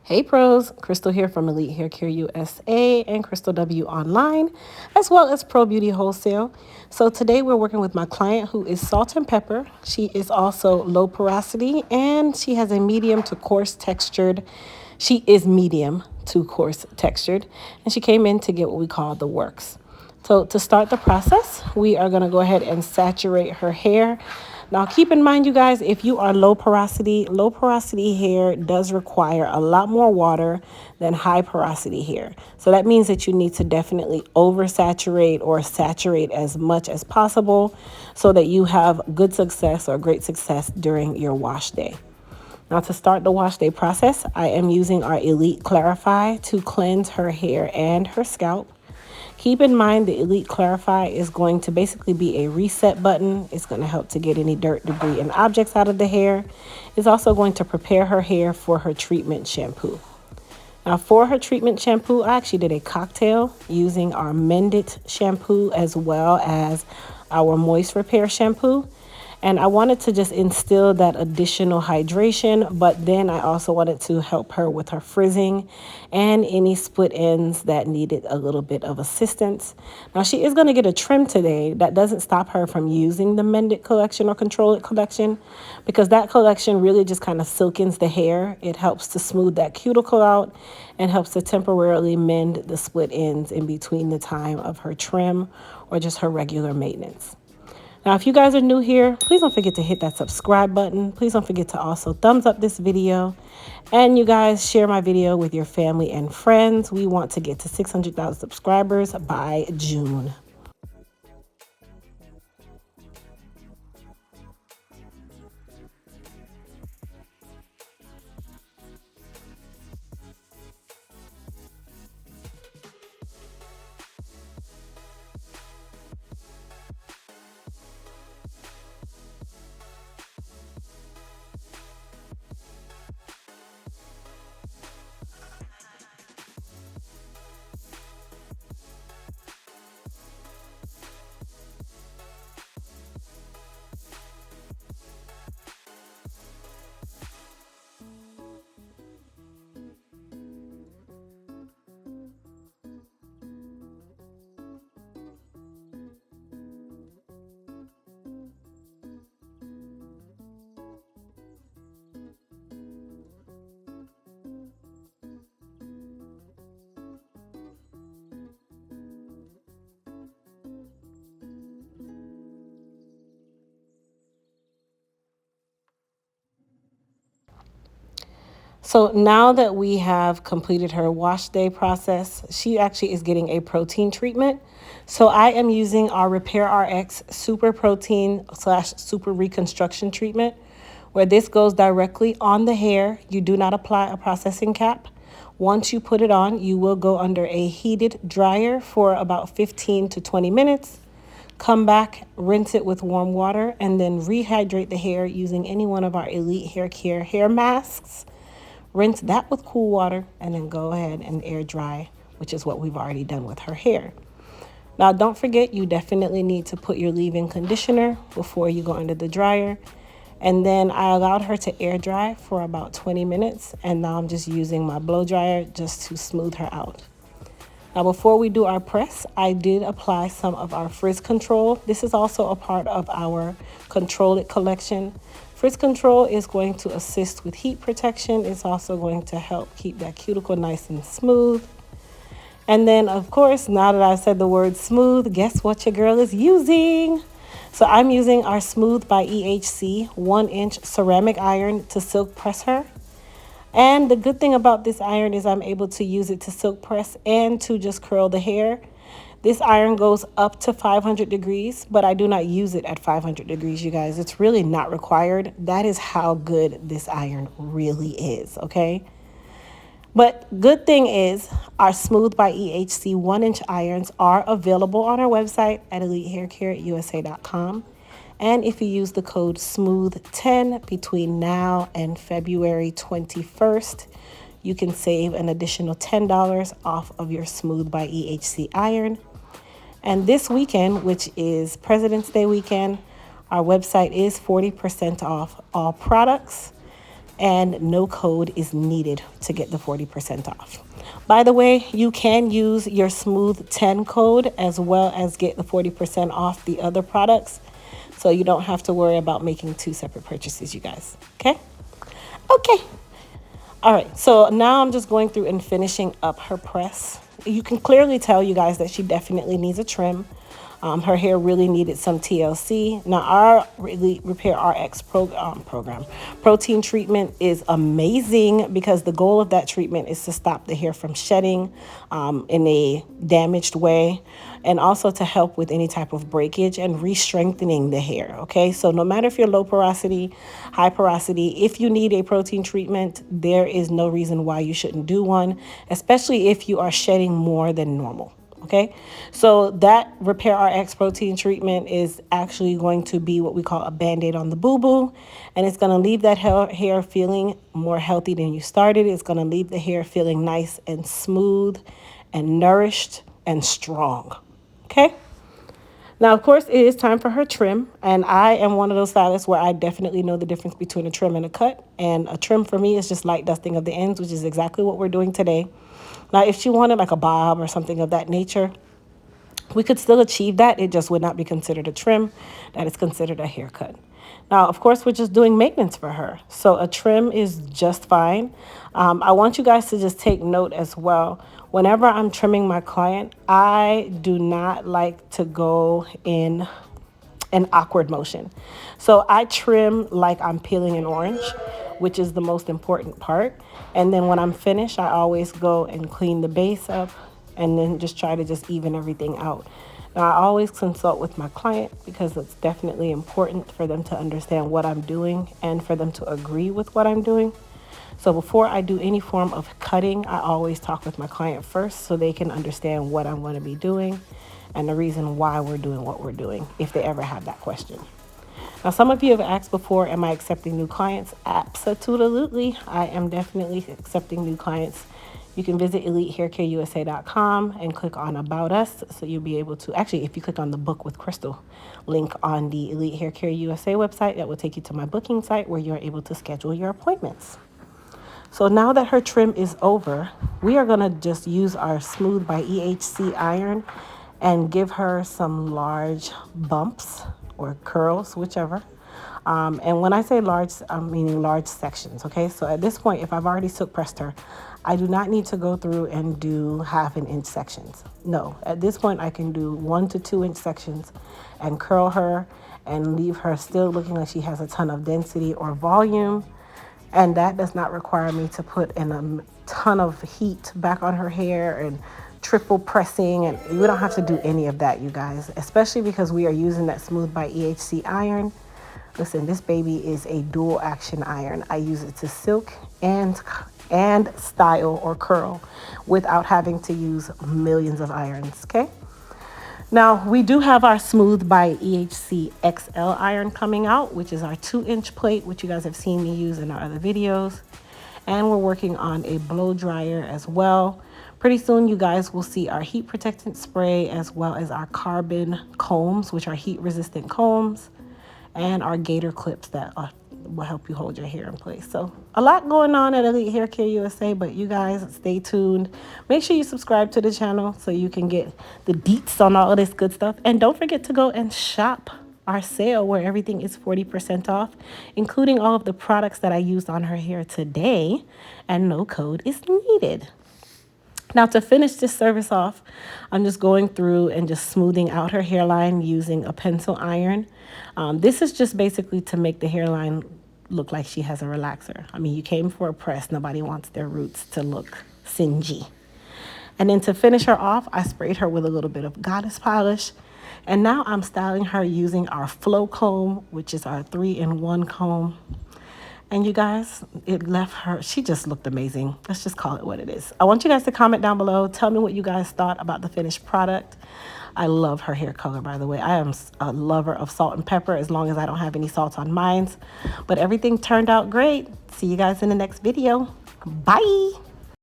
Hey pros, Crystal here from Elite Hair Care USA and Crystal W Online, as well as Pro Beauty Wholesale. So today we're working with my client who is Salt and Pepper. She is also low porosity and she has a medium to coarse textured. She is medium to coarse textured, and she came in to get what we call the works. So to start the process, we are going to go ahead and saturate her hair. Now, keep in mind, you guys, if you are low porosity hair does require a lot more water than high porosity hair. So that means that you need to definitely oversaturate or saturate as much as possible so that you have good success or great success during your wash day. Now, to start the wash day process, I am using our Elite Clarify to cleanse her hair and her scalp. Keep in mind the Elite Clarify is going to basically be a reset button. It's going to help to get any dirt, debris, and objects out of the hair. It's also going to prepare her hair for her treatment shampoo. Now, for her treatment shampoo, I actually did a cocktail using our Mendit shampoo as well as our Moist Repair shampoo. And I wanted to just instill that additional hydration, but then I also wanted to help her with her frizzing and any split ends that needed a little bit of assistance. Now, she is going to get a trim today. That doesn't stop her from using the Mendit collection or Control It collection, because that collection really just kind of silkens the hair. It helps to smooth that cuticle out and helps to temporarily mend the split ends in between the time of her trim or just her regular maintenance. Now, if you guys are new here, please don't forget to hit that subscribe button. Please don't forget to also thumbs up this video. And you guys share my video with your family and friends. We want to get to 600,000 subscribers by June. So now that we have completed her wash day process, she actually is getting a protein treatment. So I am using our Repair RX Super Protein / Super Reconstruction Treatment, where this goes directly on the hair. You do not apply a processing cap. Once you put it on, you will go under a heated dryer for about 15 to 20 minutes. Come back, rinse it with warm water, and then rehydrate the hair using any one of our Elite Hair Care hair masks. Rinse that with cool water and then go ahead and air dry, which is what we've already done with her hair. Now, don't forget, you definitely need to put your leave-in conditioner before you go under the dryer. And then I allowed her to air dry for about 20 minutes. And now I'm just using my blow dryer just to smooth her out. Now, before we do our press, I did apply some of our frizz control. This is also a part of our Control It collection. Frizz control is going to assist with heat protection. It's also going to help keep that cuticle nice and smooth. And then, of course, now that I've said the word smooth, guess what your girl is using? So I'm using our Smooth by EHC 1-inch ceramic iron to silk press her. And the good thing about this iron is I'm able to use it to silk press and to just curl the hair. This iron goes up to 500 degrees, but I do not use it at 500 degrees, you guys. It's really not required. That is how good this iron really is, okay? But good thing is our Smooth by EHC 1-inch irons are available on our website at EliteHairCareUSA.com. And if you use the code SMOOTH10 between now and February 21st, you can save an additional $10 off of your Smooth by EHC iron. And this weekend, which is President's Day weekend, our website is 40% off all products. and no code is needed to get the 40% off. By the way, you can use your Smooth 10 code as well as get the 40% off the other products. So you don't have to worry about making two separate purchases, you guys. Okay? Okay. All right. So now I'm just going through and finishing up her press. You can clearly tell, you guys, that she definitely needs a trim. Her hair really needed some TLC. Now, our Elite Repair RX program protein treatment is amazing because the goal of that treatment is to stop the hair from shedding in a damaged way, and also to help with any type of breakage and re-strengthening the hair. Okay, so no matter if you're low porosity, high porosity, if you need a protein treatment, there is no reason why you shouldn't do one, especially if you are shedding more than normal. Okay, so that Repair RX protein treatment is actually going to be what we call a band-aid on the boo-boo, and it's going to leave that hair feeling more healthy than you started. It's going to leave the hair feeling nice and smooth and nourished and strong. Okay, now of course it is time for her trim, and I am one of those stylists where I definitely know the difference between a trim and a cut, and a trim for me is just light dusting of the ends, which is exactly what we're doing today. Now, if she wanted like a bob or something of that nature, we could still achieve that. It just would not be considered a trim. That is considered a haircut. Now, of course, we're just doing maintenance for her. So a trim is just fine. I want you guys to just take note as well. Whenever I'm trimming my client, I do not like to go in an awkward motion. So I trim like I'm peeling an orange, which is the most important part. And then when I'm finished, I always go and clean the base up and then just try to just even everything out. Now, I always consult with my client because it's definitely important for them to understand what I'm doing and for them to agree with what I'm doing. So before I do any form of cutting, I always talk with my client first so they can understand what I'm going to be doing and the reason why we're doing what we're doing, if they ever have that question. Now, some of you have asked before, am I accepting new clients? Absolutely. I am definitely accepting new clients. You can visit EliteHairCareUSA.com and click on About Us. So you'll be able to, actually, if you click on the Book with Crystal link on the Elite Hair Care USA website, that will take you to my booking site where you're able to schedule your appointments. So now that her trim is over, we are going to just use our Smooth by EHC iron and give her some large bumps or curls, whichever. And when I say large, I'm meaning large sections, okay? So at this point, if I've already silk pressed her, I do not need to go through and do 1/2 inch sections. No, at this point, I can do 1 to 2 inch sections and curl her and leave her still looking like she has a ton of density or volume. And that does not require me to put in a ton of heat back on her hair and triple pressing, and we don't have to do any of that, you guys, especially because we are using that Smooth by EHC iron. Listen, this baby is a dual action iron. I use it to silk and style or curl without having to use millions of irons, okay? Now, we do have our Smooth by EHC XL iron coming out, which is our 2-inch plate, which you guys have seen me use in our other videos. And we're working on a blow dryer as well. Pretty soon, you guys will see our heat protectant spray as well as our carbon combs, which are heat resistant combs, and our gator clips that will help you hold your hair in place. So a lot going on at Elite Hair Care USA, but you guys stay tuned. Make sure you subscribe to the channel so you can get the deets on all of this good stuff. And don't forget to go and shop our sale where everything is 40% off, including all of the products that I used on her hair today, and no code is needed. Now, to finish this service off, I'm just going through and just smoothing out her hairline using a pencil iron. This is just basically to make the hairline look like she has a relaxer. I mean, you came for a press. Nobody wants their roots to look singy. And then to finish her off, I sprayed her with a little bit of goddess polish. And now I'm styling her using our Flow comb, which is our 3-in-1 comb. And you guys, it left her, she just looked amazing. Let's just call it what it is. I want you guys to comment down below. Tell me what you guys thought about the finished product. I love her hair color, by the way. I am a lover of salt and pepper as long as I don't have any salt on mine. But everything turned out great. See you guys in the next video. Bye.